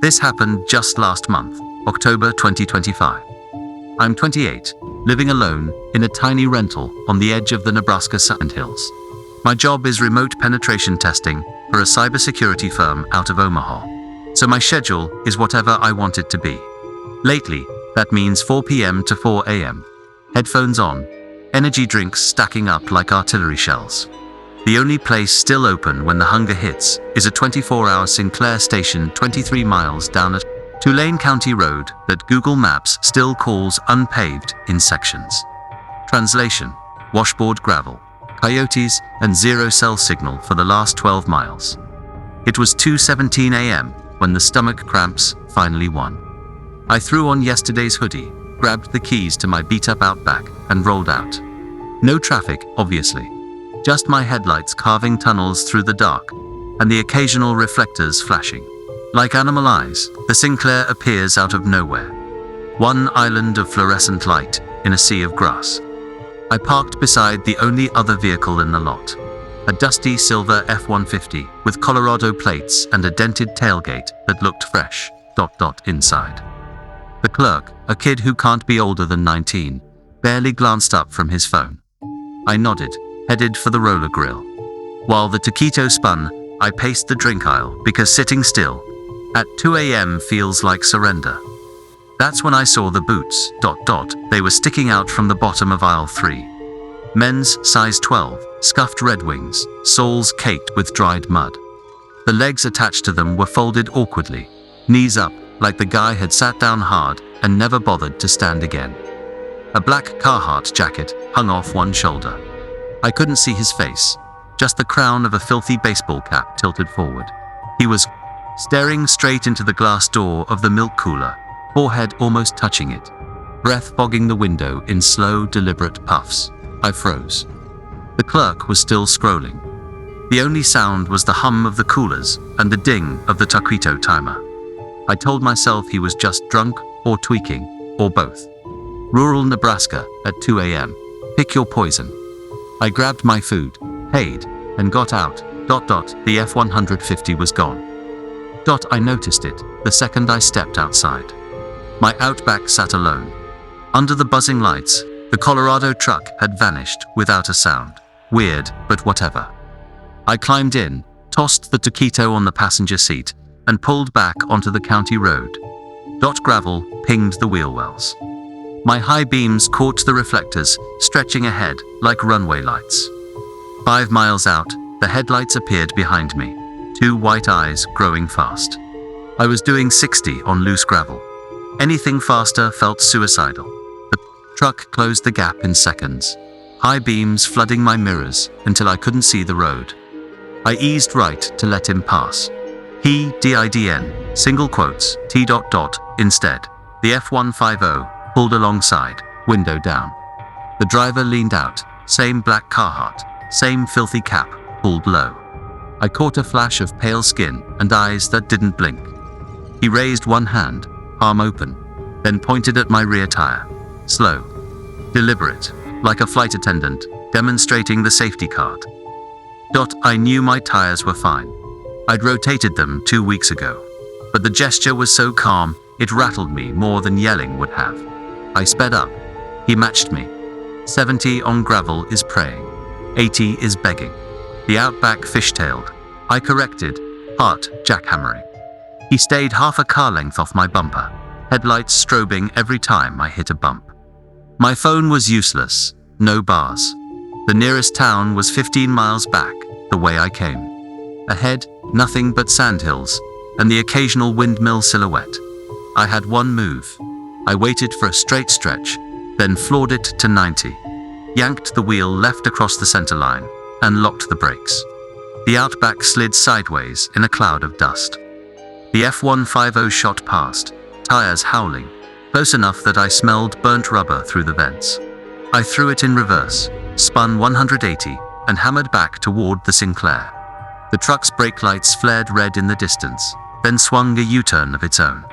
This happened just last month, October 2025. I'm 28, living alone in a tiny rental on the edge of the Nebraska Sandhills. My job is remote penetration testing for a cybersecurity firm out of Omaha, so my schedule is whatever I want it to be. Lately, that means 4 p.m. to 4 a.m. Headphones on, energy drinks stacking up like artillery shells. The only place still open when the hunger hits is a 24-hour Sinclair station 23 miles down a two-lane county road that Google Maps still calls unpaved in sections. Translation: washboard gravel, coyotes, and zero cell signal for the last 12 miles. It was 2:17 a.m. when the stomach cramps finally won. I threw on yesterday's hoodie, grabbed the keys to my beat-up Outback, and rolled out. No traffic, obviously. Just my headlights carving tunnels through the dark, and the occasional reflectors flashing. Like animal eyes, the Sinclair appears out of nowhere. One island of fluorescent light in a sea of grass. I parked beside the only other vehicle in the lot. A dusty silver F-150 with Colorado plates and a dented tailgate that looked fresh, inside. The clerk, a kid who can't be older than 19, barely glanced up from his phone. I nodded, headed for the roller grill. While the taquito spun, I paced the drink aisle because sitting still at 2 a.m. feels like surrender. That's when I saw the boots, they were sticking out from the bottom of aisle 3. Men's size 12, scuffed Red Wings, soles caked with dried mud. The legs attached to them were folded awkwardly, knees up, like the guy had sat down hard and never bothered to stand again. A black Carhartt jacket hung off one shoulder. I couldn't see his face, just the crown of a filthy baseball cap tilted forward. He was staring straight into the glass door of the milk cooler, forehead almost touching it, breath fogging the window in slow, deliberate puffs. I froze. The clerk was still scrolling. The only sound was the hum of the coolers and the ding of the taquito timer. I told myself he was just drunk or tweaking, or both. Rural Nebraska at 2 a.m. Pick your poison. I grabbed my food, paid, and got out. The F-150 was gone. I noticed it the second I stepped outside. My Outback sat alone. Under the buzzing lights, the Colorado truck had vanished without a sound. Weird, but whatever. I climbed in, tossed the taquito on the passenger seat, and pulled back onto the county road. Gravel pinged the wheel wells. My high beams caught the reflectors, stretching ahead like runway lights. 5 miles out, the headlights appeared behind me, 2 white eyes growing fast. I was doing 60 on loose gravel. Anything faster felt suicidal. The truck closed the gap in seconds, high beams flooding my mirrors until I couldn't see the road. I eased right to let him pass. He, DIDN, single quotes, T. Instead, the F-150 pulled alongside, window down. The driver leaned out, same black Carhartt, same filthy cap, pulled low. I caught a flash of pale skin and eyes that didn't blink. He raised one hand, palm open, then pointed at my rear tire. Slow, deliberate, like a flight attendant, demonstrating the safety card. I knew my tires were fine. I'd rotated them 2 weeks ago, but the gesture was so calm, it rattled me more than yelling would have. I sped up. He matched me. 70 on gravel is praying. 80 is begging. The Outback fishtailed. I corrected, heart jackhammering. He stayed half a car length off my bumper, headlights strobing every time I hit a bump. My phone was useless, no bars. The nearest town was 15 miles back, the way I came. Ahead, nothing but sandhills, and the occasional windmill silhouette. I had one move. I waited for a straight stretch, then floored it to 90, yanked the wheel left across the center line, and locked the brakes. The Outback slid sideways in a cloud of dust. The F-150 shot past, tires howling, close enough that I smelled burnt rubber through the vents. I threw it in reverse, spun 180, and hammered back toward the Sinclair. The truck's brake lights flared red in the distance, then swung a U-turn of its own.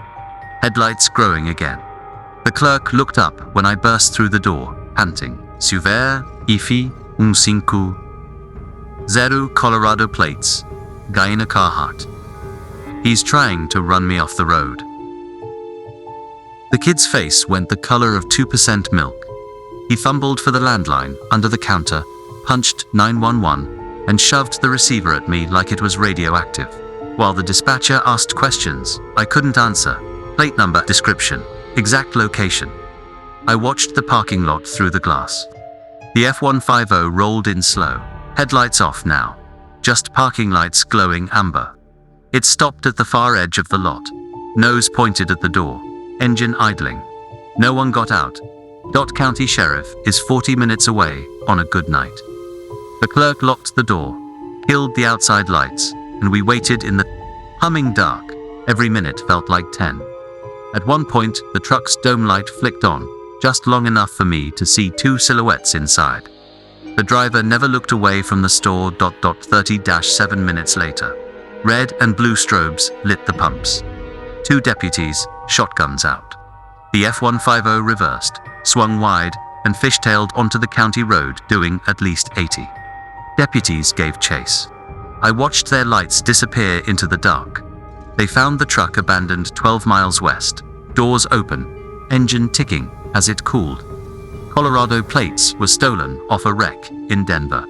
Headlights growing again. The clerk looked up when I burst through the door, panting. Suver, Ifi, 15, 0 Colorado plates, guy in a Carhartt. He's trying to run me off the road." The kid's face went the color of 2% milk. He fumbled for the landline under the counter, punched 911, and shoved the receiver at me like it was radioactive. While the dispatcher asked questions, I couldn't answer. Plate number, description, exact location. I watched the parking lot through the glass. The F-150 rolled in slow. Headlights off now. Just parking lights glowing amber. It stopped at the far edge of the lot. Nose pointed at the door. Engine idling. No one got out. Dot County Sheriff is 40 minutes away on a good night. The clerk locked the door, killed the outside lights, and we waited in the humming dark. Every minute felt like 10. At one point, the truck's dome light flicked on, just long enough for me to see two silhouettes inside. The driver never looked away from the store. 30-7 minutes later. Red and blue strobes lit the pumps. Two deputies, shotguns out. The F-150 reversed, swung wide, and fishtailed onto the county road, doing at least 80. Deputies gave chase. I watched their lights disappear into the dark. They found the truck abandoned 12 miles west, doors open, engine ticking as it cooled. Colorado plates were stolen off a wreck in Denver.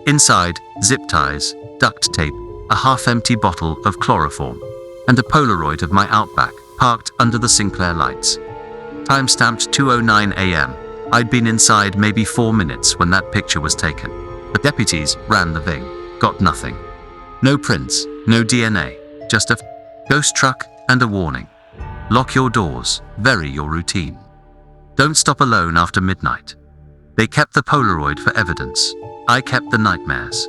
Inside, zip ties, duct tape, a half-empty bottle of chloroform, and a Polaroid of my Outback parked under the Sinclair lights. Time-stamped 2:09 a.m. I'd been inside maybe 4 minutes when that picture was taken. The deputies ran the thing. Got nothing. No prints, no DNA, just a ghost truck and a warning. Lock your doors, vary your routine. Don't stop alone after midnight. They kept the Polaroid for evidence. I kept the nightmares.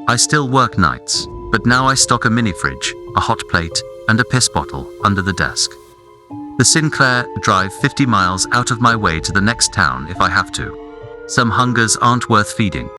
I still work nights, but now I stock a mini fridge, a hot plate, and a piss bottle under the desk. The Sinclair drive 50 miles out of my way to the next town if I have to. Some hungers aren't worth feeding.